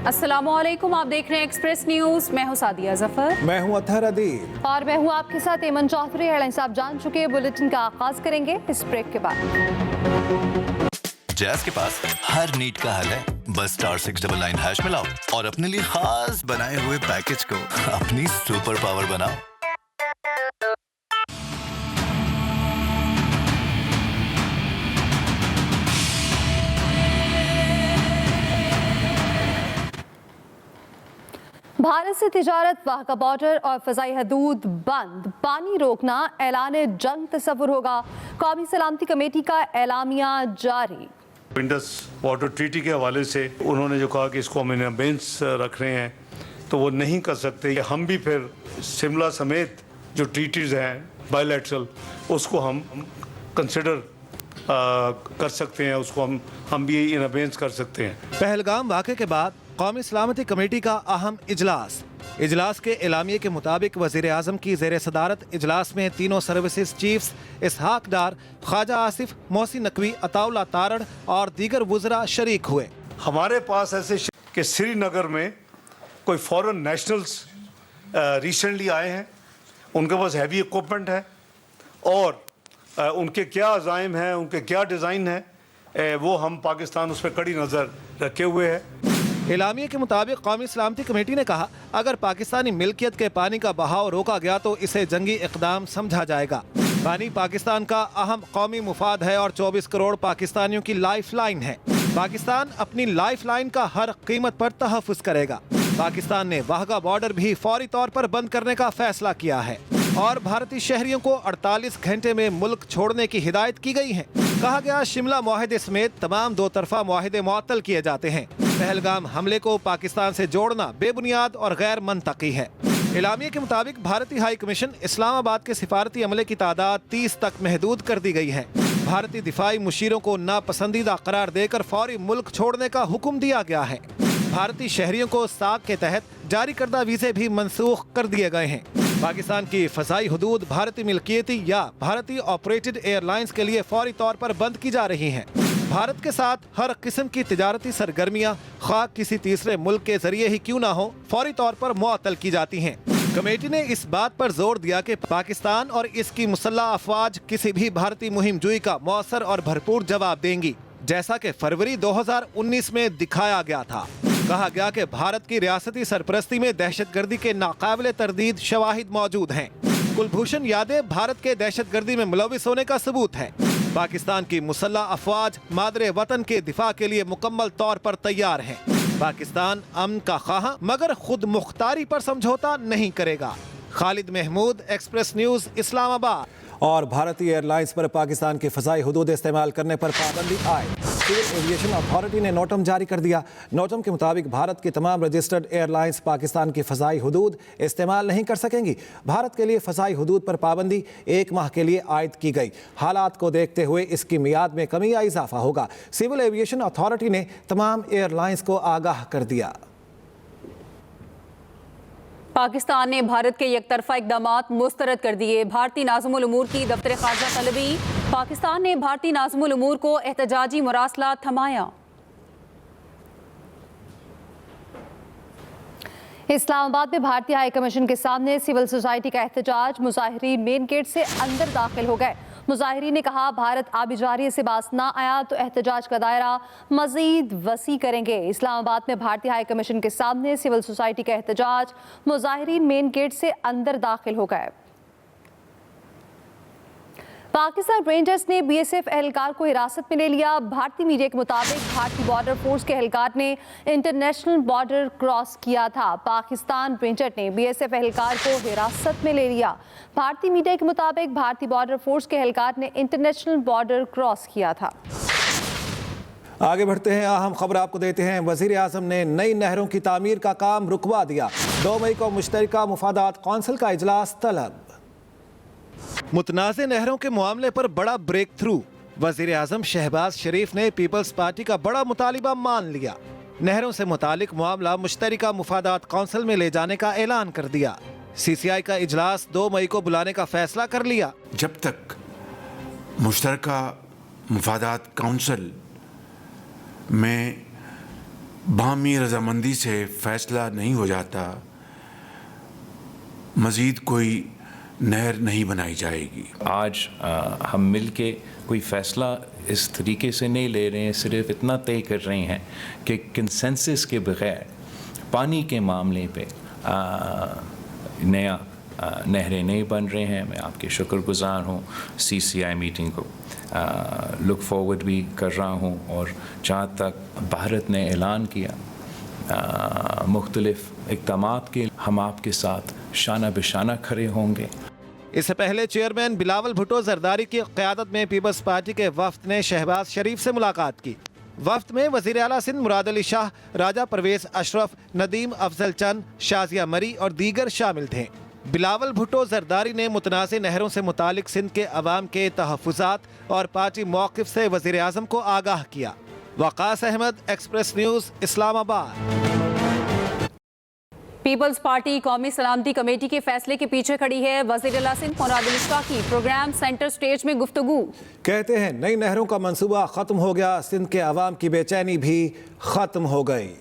अस्सलाम वालेकुम, आप देख रहे हैं एक्सप्रेस न्यूज। मैं हूं सादिया जफर। मैं हूं अतहर अदील और मैं हूं आपके साथ एमन चौधरी। हेडलाइंस आप जान चुके हैं, बुलेटिन का आगाज करेंगे इस ब्रेक के बाद। जैज़ के पास हर नीड का हल है, बस *699# मिलाओ और अपने लिए खास बनाए हुए पैकेज को अपनी सुपर पावर बनाओ। भारत से तिजारत, वहाँ का बॉर्डर और फजाई हदूद बंद, पानी रोकना ऐलान जंग तस्वुर होगा। कौमी सलामती कमेटी का एलामिया जारी। इंडस वाटर ट्रीटी के हवाले से उन्होंने जो कहा कि इसको हम इन अबेंस रख रहे हैं, तो वो नहीं कर सकते। हम भी फिर शिमला समेत जो ट्रीटीज़ हैं बायलैटरल, उसको हम कंसिडर कर सकते हैं, उसको हम भी इन अबेंस कर सकते हैं। पहलगाम वाक़े के बाद कौमी सलामती कमेटी का अहम इजलास के एलामिये के मुताबिक वज़ीर आज़म की ज़ेर सदारत इजलास में तीनों सर्विसेज चीफ्स इसहाक डार, ख्वाजा आसिफ, मोहसिन नकवी, अताउल्ला तारड़ और दीगर वज़रा शरीक हुए। हमारे पास ऐसे कि श्रीनगर में कोई फॉरेन नेशनल्स रिसेंटली आए हैं, उनके पास हैवी इक्विपमेंट है और उनके क्या अज़ाइम हैं, उनके क्या डिज़ाइन है, वो हम पाकिस्तान उस पर कड़ी नज़र रखे हुए हैं। एलामिये के मुताबिक कौमी सलामती कमेटी ने कहा, अगर पाकिस्तानी मिल्कियत के पानी का बहाव रोका गया तो इसे जंगी इक़दाम समझा जाएगा। पानी पाकिस्तान का अहम कौमी मुफाद है और 24 करोड़ पाकिस्तानियों की लाइफ लाइन है। पाकिस्तान अपनी लाइफ लाइन का हर कीमत पर तहफ़्फ़ुज़ करेगा। पाकिस्तान ने वाहगा बॉर्डर भी फौरी तौर पर बंद करने का फैसला किया है और भारतीय शहरियों को 48 घंटे में मुल्क छोड़ने की हिदायत की गई है। कहा गया, शिमला मुआहदे समेत तमाम दो तरफा मुआहदे मुअत्तल किए जाते हैं। पहलगाम हमले को पाकिस्तान से जोड़ना बेबुनियाद और गैर मंतकी है। एलामिये के मुताबिक भारतीय हाई कमीशन इस्लामाबाद के सिफारती अमले की तादाद 30 तक महदूद कर दी गई है। भारतीय दिफाई मुशीरों को नापसंदीदा करार देकर फौरी मुल्क छोड़ने का हुक्म दिया गया है। भारतीय शहरियों को साक के तहत जारी करदा वीज़े भी मनसूख कर दिए गए हैं। पाकिस्तान की फ़ज़ाई हुदूद भारतीय मिल्कियती या भारतीय ऑपरेटेड एयरलाइंस के लिए फौरी तौर पर बंद की जा रही हैं। भारत के साथ हर किस्म की तिजारती सरगर्मियाँ ख्वाह किसी तीसरे मुल्क के जरिए ही क्यों ना हो, फौरी तौर पर मुअत्तल की जाती हैं। कमेटी ने इस बात पर जोर दिया कि पाकिस्तान और इसकी मुसल्लह अफवाज किसी भी भारतीय मुहिम जुई का मौसर और भरपूर जवाब देंगी, जैसा कि फरवरी 2019 में दिखाया गया था। कहा गया कि भारत की रियासती सरपरस्ती में दहशतगर्दी के नाकाबिले तरदीद शवाहिद मौजूद हैं। कुलभूषण यादव भारत के दहशतगर्दी में मुलविस होने का सबूत है। पाकिस्तान की मुसल्लह अफवाज मादरे वतन के दिफा के लिए मुकम्मल तौर पर तैयार है। पाकिस्तान अमन का ख्वाह मगर खुद मुख्तारी पर समझौता नहीं करेगा। Khalid Mahmood, Express News, Islamabad. और भारतीय एयरलाइंस पर पाकिस्तान की फ़ज़ाई हुदूद इस्तेमाल करने पर पाबंदी आयद। सिविल एविएशन अथॉरिटी ने नोटम जारी कर दिया। नोटम के मुताबिक भारत की तमाम रजिस्टर्ड एयरलाइंस पाकिस्तान की फ़ज़ाई हुदूद इस्तेमाल नहीं कर सकेंगी। भारत के लिए फ़ज़ाई हुदूद पर पाबंदी 1 माह के लिए आयद की गई। हालात को देखते हुए इसकी मियाद में कमी या इजाफा होगा। सिविल एविएशन अथॉरिटी ने तमाम एयरलाइंस को आगाह कर दिया। पाकिस्तान ने भारत के एकतरफा इक़दामात मुस्तरद कर दिए। भारतीय नाज़िमुल उमूर की दफ्तर ख़ारजा तलबी। पाकिस्तान ने भारतीय नाज़िमुल उमूर को एहतजाजी मुरासला थमाया। इस्लामाबाद में भारतीय हाई कमीशन के सामने सिविल सोसाइटी का एहतजाज। मुजाहिरीन मेन गेट से अंदर दाखिल हो गए। मुजाहिरीन ने कहा, भारत आबिजारी से बाज ना आया तो एहतजाज का दायरा मजीद वसी करेंगे। इस्लामाबाद में भारतीय हाई कमीशन के सामने सिविल सोसाइटी का एहतजाज। मुजाहिरीन मेन गेट से अंदर दाखिल हो गए। पाकिस्तान रेंजर्स ने बीएसएफ एहलकार को हिरासत में ले लिया। भारतीय मीडिया के मुताबिक भारतीय बॉर्डर फोर्स के एहलकार ने इंटरनेशनल बॉर्डर क्रॉस किया था। पाकिस्तान रेंजर ने बीएसएफ एहलकार को हिरासत में ले लिया। भारतीय मीडिया के मुताबिक भारतीय बॉर्डर फोर्स के एहलकार ने इंटरनेशनल बॉर्डर क्रॉस किया था। आगे बढ़ते हैं, अहम खबर आपको देते हैं। वज़ीर आज़म ने नई नहरों की तामीर का काम रुकवा दिया। 2 मई को मुश्तरका मुफादात कौंसिल का इजलास तलब। मुतनाज़े नहरों के मामले पर बड़ा ब्रेक थ्रू। वज़ीर आज़म शहबाज शरीफ ने पीपल्स पार्टी का बड़ा मुतालिबा मान लिया। नहरों से मुतालिक मामला मुश्तरका मुफादात कौंसिल में ले जाने का ऐलान कर दिया। CCI का इजलास 2 मई को बुलाने का फैसला कर लिया। जब तक मुश्तरका मुफादात काउंसिल में باہمی رضامندی سے فیصلہ نہیں ہو جاتا، مزید کوئی نہر نہیں بنائی جائے گی۔ آج ہم مل کے کوئی فیصلہ اس طریقے سے نہیں لے رہے ہیں، صرف اتنا طے کر رہے ہیں کہ کنسنسس کے بغیر پانی کے معاملے پہ نیا نہریں نہیں بن رہے ہیں۔ میں آپ کے شکر گزار ہوں، سی سی آئی میٹنگ کو لک فارورڈ بھی کر رہا ہوں، اور جہاں تک بھارت نے اعلان کیا مختلف اقدامات کے، ہم آپ کے ساتھ شانہ بشانہ کھڑے ہوں گے۔ اس سے پہلے چیئرمین بلاول بھٹو زرداری کی قیادت میں پیپلز پارٹی کے وفد نے شہباز شریف سے ملاقات کی۔ وفد میں وزیر اعلیٰ سندھ مراد علی شاہ، راجہ پرویز اشرف، ندیم افضل چند، شازیہ مری اور دیگر شامل تھے۔ بلاول بھٹو زرداری نے متنازع نہروں سے متعلق سندھ کے عوام کے تحفظات اور پارٹی موقف سے وزیر اعظم کو آگاہ کیا۔ Waqas Ahmed, Express News, Islamabad. Peoples party قومی سلامتی کمیٹی کے فیصلے کے پیچھے کھڑی ہے۔ وزیر اعلیٰ سندھ مراد علی شاہ کی پروگرام سینٹر سٹیج میں گفتگو۔ کہتے ہیں نئی نہروں کا منصوبہ ختم ہو گیا، سندھ کے عوام کی بے چینی بھی ختم ہو گئی۔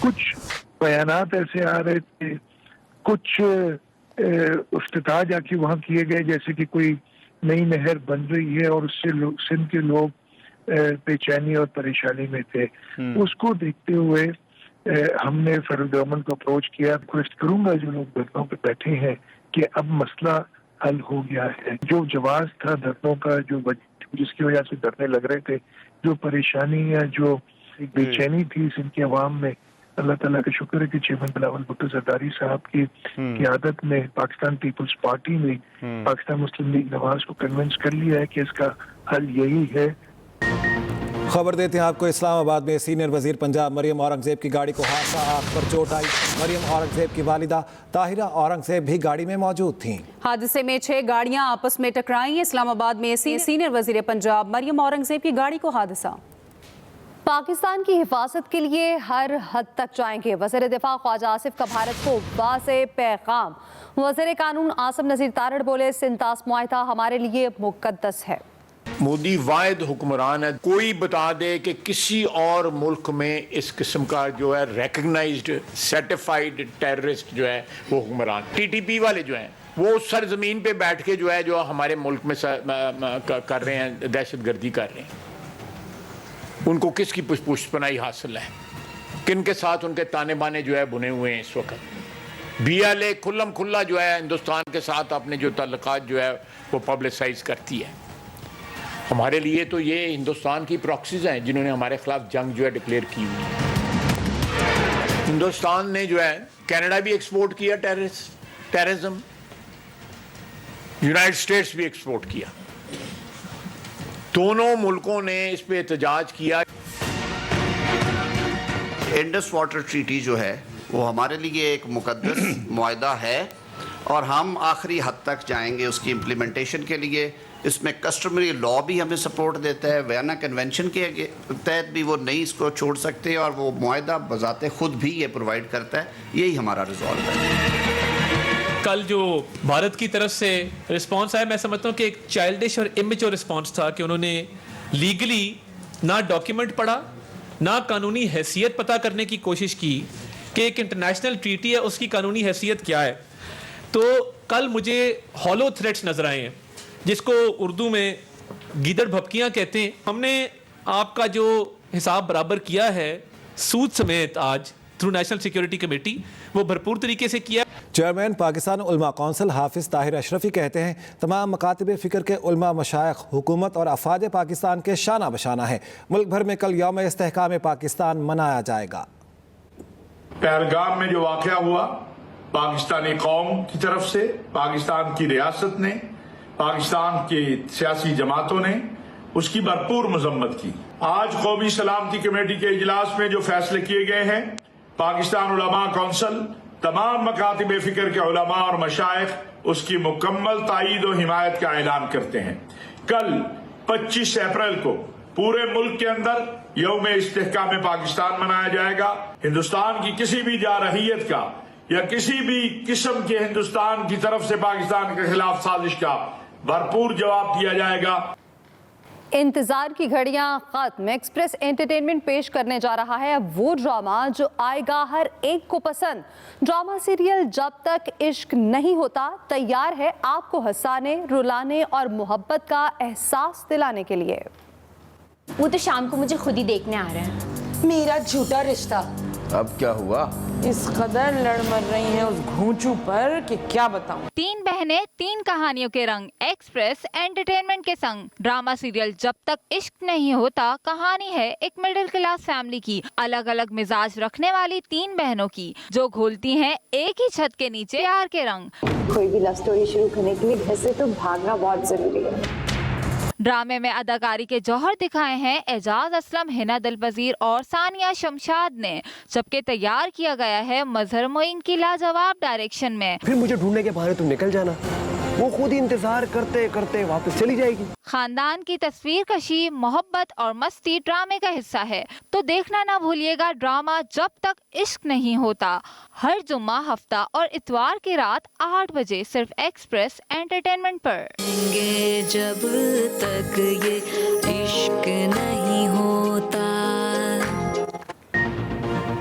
کچھ بیانات ایسے آ رہے تھے، کچھ افتتاح جا کے وہاں کیے گئے جیسے کہ کوئی نئی نہر بن رہی ہے اور اس سے سندھ کے لوگ بے چینی اور پریشانی میں تھے۔ اس کو دیکھتے ہوئے ہم نے فیڈرل گورنمنٹ کو اپروچ کیا۔ ریکویسٹ کروں گا جو لوگ دھرنوں پہ بیٹھے ہیں کہ اب مسئلہ حل ہو گیا ہے۔ جو جواز تھا دھرنوں کا، جو جس کی وجہ سے دھرنے لگ رہے تھے، جو پریشانی یا جو بے چینی تھی سندھ کے عوام میں، اللہ تعالیٰ کا شکر ہے کہ چیئرمین بلاول بھٹو زرداری صاحب کی قیادت میں پاکستان پیپلز پارٹی نے پاکستان مسلم لیگ نواز کو کنونس کر لیا ہے کہ اس کا حل یہی ہے۔ خبر دیتے ہیں آپ کو، اسلام آباد میں سینئر وزیر پنجاب مریم اورنگزیب کی گاڑی کو حادثہ، آنکھ پر چوٹ آئی۔ مریم اورنگزیب کی والدہ طاہرہ اورنگزیب بھی گاڑی میں موجود تھیں۔ حادثے میں 6 گاڑیاں آپس میں ٹکرائیں۔ اسلام آباد میں سینئر وزیر پنجاب مریم اورنگزیب کی گاڑی کو حادثہ۔ پاکستان کی حفاظت کے لیے ہر حد تک جائیں گے، وزیر دفاع خواجہ آصف کا بھارت کو واضح پیغام۔ وزیر قانون عاصم نذیر تارڑ بولے، سندھ طاس معاہدہ ہمارے لیے مقدس ہے۔ مودی واحد حکمران ہے۔ کوئی بتا دے کہ کسی اور ملک میں اس قسم کا جو ہے ریکگنائزڈ سرٹیفائیڈ ٹیررسٹ جو ہے وہ حکمران، ٹی ٹی پی والے جو ہیں وہ سرزمین پہ بیٹھ کے جو ہے جو ہمارے ملک میں کر رہے ہیں، دہشت گردی کر رہے ہیں، ان کو کس کی پشت پناہی حاصل ہے؟ کن کے ساتھ ان کے تانے بانے جو ہے بنے ہوئے ہیں اس وقت؟ بی ایل اے کھلم کھلا جو ہے ہندوستان کے ساتھ اپنے جو تعلقات جو ہے وہ پبلسائز کرتی ہے۔ ہمارے لیے تو یہ ہندوستان کی پراکسیز ہیں جنہوں نے ہمارے خلاف جنگ جو ہے ڈکلیئر کی ہوئی ہے۔ ہندوستان نے جو ہے کینیڈا بھی ایکسپورٹ کیا ٹیررزم، یونائٹڈ اسٹیٹس بھی ایکسپورٹ کیا، دونوں ملکوں نے اس پہ احتجاج کیا۔ انڈس واٹر ٹریٹی جو ہے وہ ہمارے لیے ایک مقدس معاہدہ ہے اور ہم آخری حد تک جائیں گے اس کی امپلیمنٹیشن کے لیے۔ اس میں کسٹمری لاء بھی ہمیں سپورٹ دیتا ہے، وینا کنونشن کے تحت بھی وہ نہیں اس کو چھوڑ سکتے، اور وہ معاہدہ بذات خود بھی یہ پرووائڈ کرتا ہے۔ یہی ہمارا ریزالو ہے۔ کل جو بھارت کی طرف سے رسپانس آیا، میں سمجھتا ہوں کہ ایک چائلڈش اور امیچور رسپانس تھا کہ انہوں نے لیگلی نہ ڈاکیومنٹ پڑھا، نہ قانونی حیثیت پتہ کرنے کی کوشش کی کہ ایک انٹرنیشنل ٹریٹی ہے اس کی قانونی حیثیت کیا ہے۔ تو کل مجھے ہالو تھریٹس نظر آئے ہیں جس کو اردو میں گیدڑ بھپکیاں کہتے ہیں۔ ہم نے آپ کا جو حساب برابر کیا ہے سود سمیت آج تھرو نیشنل سیکیورٹی کمیٹی، وہ بھرپور طریقے سے کیا۔ چیئرمین پاکستان علماء کونسل حافظ طاہر اشرفی کہتے ہیں تمام مکاتب فکر کے علماء، مشائخ، حکومت اور افراد پاکستان کے شانہ بشانہ ہیں۔ ملک بھر میں کل یوم استحکام پاکستان منایا جائے گا۔ پہلگام میں جو واقعہ ہوا، پاکستانی قوم کی طرف سے، پاکستان کی ریاست نے، پاکستان کی سیاسی جماعتوں نے اس کی بھرپور مذمت کی۔ آج قومی سلامتی کمیٹی کے اجلاس میں جو فیصلے کیے گئے ہیں، پاکستان علماء کونسل، تمام مکاتب فکر کے علماء اور مشائخ اس کی مکمل تائید و حمایت کا اعلان کرتے ہیں۔ کل 25 اپریل کو پورے ملک کے اندر یوم استحکام پاکستان منایا جائے گا۔ ہندوستان کی کسی بھی جارحیت کا یا کسی بھی قسم کے ہندوستان کی طرف سے پاکستان کے خلاف سازش کا بھرپور جواب دیا جائے گا۔ इंतजार की घड़ियां खत्म। एक्सप्रेस एंटरटेनमेंट पेश करने जा रहा है वो ड्रामा जो आएगा हर एक को पसंद। ड्रामा सीरियल जब तक इश्क नहीं होता तैयार है आपको हंसाने, रुलाने और मोहब्बत का एहसास दिलाने के लिए। वो तो शाम को मुझे खुद ही देखने आ रहा है। मेरा झूठा रिश्ता। अब क्या हुआ? इस कदर लड़ मर रही हैं उस घूंचू पर कि क्या बताऊं। 3 बहनें 3 कहानियों के रंग एक्सप्रेस एंटरटेनमेंट के संग ड्रामा सीरियल जब तक इश्क नहीं होता कहानी है एक मिडिल क्लास फैमिली की, अलग अलग मिजाज रखने वाली 3 बहनों की जो घोलती हैं एक ही छत के नीचे प्यार के रंग। कोई भी लव स्टोरी शुरू करने के लिए घर से तो भागना बहुत जरूरी है। ड्रामे में अदाकारी के जौहर दिखाए हैं एजाज असलम, हिना दिलपजीर और सानिया शमशाद ने, जबकि तैयार किया गया है मजहर मोइन की लाजवाब डायरेक्शन में। फिर मुझे ढूंढने के बहाने तुम निकल जाना, वो खुद ही इंतजार करते करते वापस चली जाएगी। खानदान की तस्वीर कशी, मोहब्बत और मस्ती ड्रामे का हिस्सा है, तो देखना ना भूलिएगा ड्रामा जब तक इश्क नहीं होता, हर जुम्मा, हफ्ता और इतवार की रात 8 बजे सिर्फ एक्सप्रेस एंटरटेनमेंट पर। जब तक ये इश्क नहीं होता।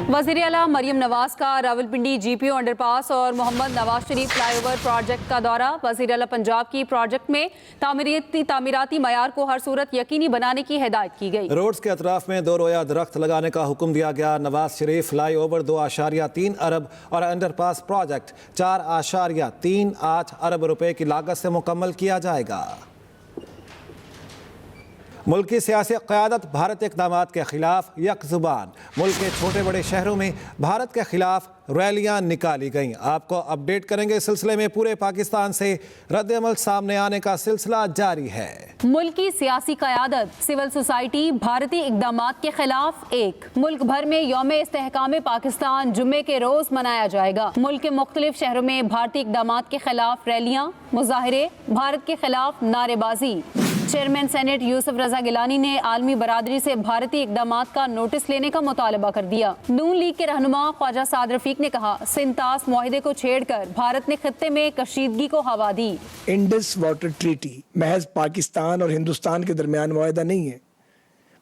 वज़ीर आला मरियम नवाज का रावलपिंडी GPO अंडरपास और मोहम्मद नवाज शरीफ फ्लाईओवर प्रोजेक्ट का दौरा। वज़ीर आला पंजाब की प्रोजेक्ट में तामीराती मयार को हर सूरत यकीनी बनाने की हिदायत की गई। रोड्स के अतराफ में 2 रोया दरख्त लगाने का हुक्म दिया गया। नवाज शरीफ फ्लाई ओवर 2.3 अरब और अंडरपास प्रोजेक्ट 4.38 अरब रुपए की लागत से मुकम्मल किया जाएगा। मुल्क की सियासी क़यादत भारत इक़दामात के खिलाफ यकजुबान। मुल्क के छोटे बड़े शहरों में भारत के खिलाफ रैलियां निकाली गईं। आपको अपडेट करेंगे। इस सिलसिले में पूरे पाकिस्तान से रद्द-ए-अमल सामने आने का सिलसिला जारी है। मुल्क की सियासी क़यादत, सिविल सोसाइटी भारतीय इक़दामात के खिलाफ एक। मुल्क भर में यौम इस्तेहकाम पाकिस्तान जुम्मे के रोज मनाया जाएगा। मुल्क के मुख्तलिफ शहरों में भारतीय इक़दामात के खिलाफ रैलियां, मुजाहरे, भारत के खिलाफ नारेबाजी। चेयरमैन सेनेट यूसुफ रजा गिलानी ने आलमी बरादरी से भारतीय इक़दामात का नोटिस लेने का मुतालबा कर दिया। नून लीग के रहनुमा ख्वाजा साद रफीक ने कहा, सिंतास मुआहिदे को छेड़कर भारत ने खित्ते में कशीदगी को हवा दी। इंडस वाटर ट्रीटी महज पाकिस्तान और हिंदुस्तान के दरमियान मुआहिदा नहीं है,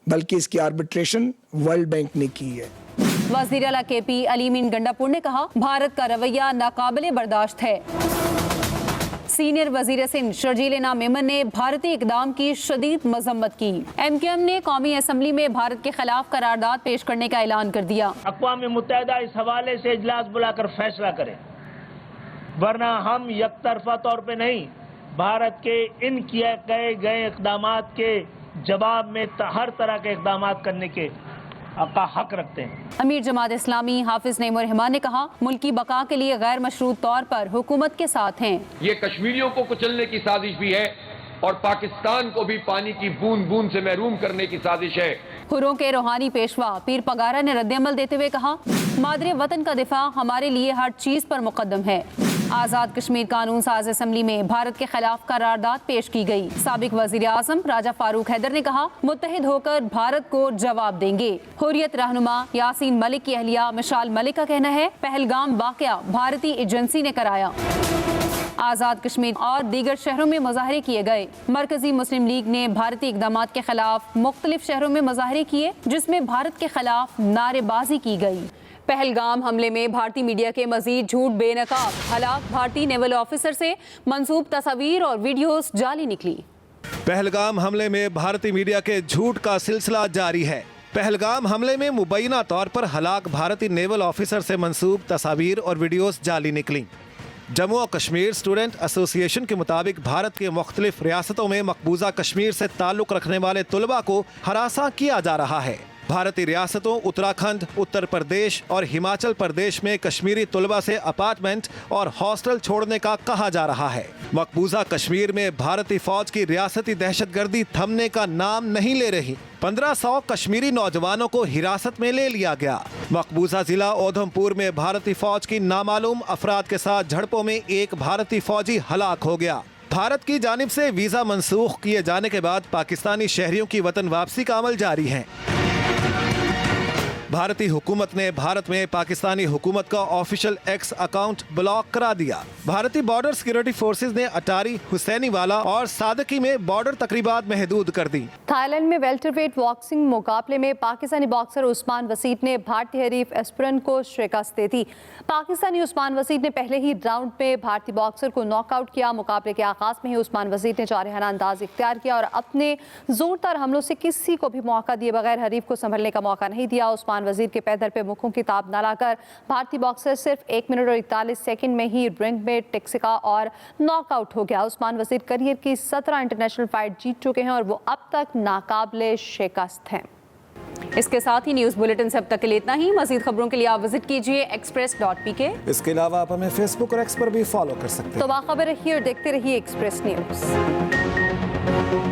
बल्कि इसकी आर्बिट्रेशन वर्ल्ड बैंक ने की है। वज़ीर आला KP अलीमीन गंडापुर ने कहा, भारत का रवैया नाकाबिले बर्दाश्त है। सीनियर वजीर सिंध शर्जील इनाम मेमन ने भारतीय इक़दाम की शदीद मजम्मत की। MKM ने कौमी असम्बली में भारत के खिलाफ करारदाद पेश करने का ऐलान कर दिया। अक़वाम मुत्तहिदा इस हवाले से इजलास बुलाकर फैसला करे, वरना हम यकतरफा तौर पे नहीं, भारत के इन किए गए इक़दामात के जवाब में हर तरह के इक़दामात करने के का हक रखते हैं। अमीर जमात इस्लामी हाफिज नईमुर रहमान ने कहा, मुल्क की बका के लिए गैर मशरूत तौर पर हुकूमत के साथ हैं। ये कश्मीरियों को कुचलने की साजिश भी है और पाकिस्तान को भी पानी की बूंद बूंद से महरूम करने की साजिश है। हुर्रों के रूहानी पेशवा पीर पगारा ने रद्द-ए-अमल देते हुए कहा, मादरे वतन का दिफा हमारे लिए हर चीज पर मुकद्दम है। आज़ाद कश्मीर कानून साज असम्बली में भारत के खिलाफ करारदाद पेश की गई। साबिक वजीर आज़म राजा फारूक हैदर ने कहा, मुत्तहिद होकर भारत को जवाब देंगे। हुर्रियत रहनुमा यासीन मलिक की अहलिया मिशाल मलिक का कहना है, पहलगाम वाक़या भारतीय एजेंसी ने कराया। आज़ाद कश्मीर और दीगर शहरों में मुजाहरे किए गए। मरकजी मुस्लिम लीग ने भारतीय इक़दामात के खिलाफ मुख्तलिफ शहरों में मुजाहरे किए, जिसमें भारत के खिलाफ नारेबाजी की गई। पहलगाम हमले में भारतीय मीडिया के मजीद झूठ बेनकाब, हलाक भारतीय नेवल ऑफिसर से मंसूब तस्वीर और वीडियोस जाली निकली। पहलगाम हमले में भारतीय मीडिया के झूठ का सिलसिला जारी है। पहलगाम हमले में मुबैना तौर पर हलाक भारतीय नेवल ऑफिसर से मंसूब तस्वीर और वीडियोस जाली निकली। जम्मू और कश्मीर स्टूडेंट एसोसिएशन के मुताबिक भारत के मुख्तलिफ रियासतों में मकबूजा कश्मीर से ताल्लुक़ रखने वाले तुलबा को हरासा किया जा रहा है। भारतीय रियासतों उत्तराखंड, उत्तर प्रदेश और हिमाचल प्रदेश में कश्मीरी तुलबा से अपार्टमेंट और हॉस्टल छोड़ने का कहा जा रहा है। मकबूजा कश्मीर में भारतीय फौज की रियासती दहशतगर्दी थमने का नाम नहीं ले रही। 1500 कश्मीरी नौजवानों को हिरासत में ले लिया गया। मकबूजा जिला उधमपुर में भारतीय फौज की नामालूम अफराद के साथ झड़पों में एक भारतीय फौजी हलाक हो गया। भारत की जानिब से वीज़ा मनसूख किए जाने के बाद पाकिस्तानी शहरियों की वतन वापसी का अमल जारी है। भारतीय हुकूमत ने भारत में पाकिस्तानी हुकूमत का ऑफिशियल एक्स अकाउंट ब्लॉक करा दिया। भारतीय बॉर्डर सिक्योरिटी फोर्सेज ने अटारी, हुसैनीवाला और सादकी में बॉर्डर तकरीबात महदूद कर दी। थाईलैंड में वेल्टरवेट बॉक्सिंग मुकाबले में पाकिस्तानी बॉक्सर उस्मान वसीट ने भारतीय हरीफ एस्पिरन को शिकस्त दे दी। पाकिस्तानी उस्मान वसीट ने पहले ही राउंड में भारतीय बॉक्सर को नॉकआउट किया। मुकाबले के आगाज में ही उस्मान वसीट ने जारहाना अंदाज इख्तियार किया और अपने जोरदार हमलों से किसी को भी मौका दिए बगैर हरीफ को संभलने का मौका नहीं दिया। उस्मान वजीर के पैदल पे मुखों की ताब न लाकर भारतीय बॉक्सर सिर्फ 1 मिनट और 41 सेकंड में ही रिंग में टिक सका और नॉकआउट हो गया। उस्मान वजीर करियर की 17 इंटरनेशनल फाइट जीत चुके हैं और वो अब तक नाकाबिले शिकस्त हैं। इसके साथ ही न्यूज़ बुलेटिन से अब तक के लिए इतना ही। मज़ीद खबरों के लिए आप विजिट कीजिए express.pk। इसके अलावा आप हमें फेसबुक और एक्स पर भी फॉलो कर सकते हैं। तो बाखबर रहिए और देखते रहिए एक्सप्रेस न्यूज़।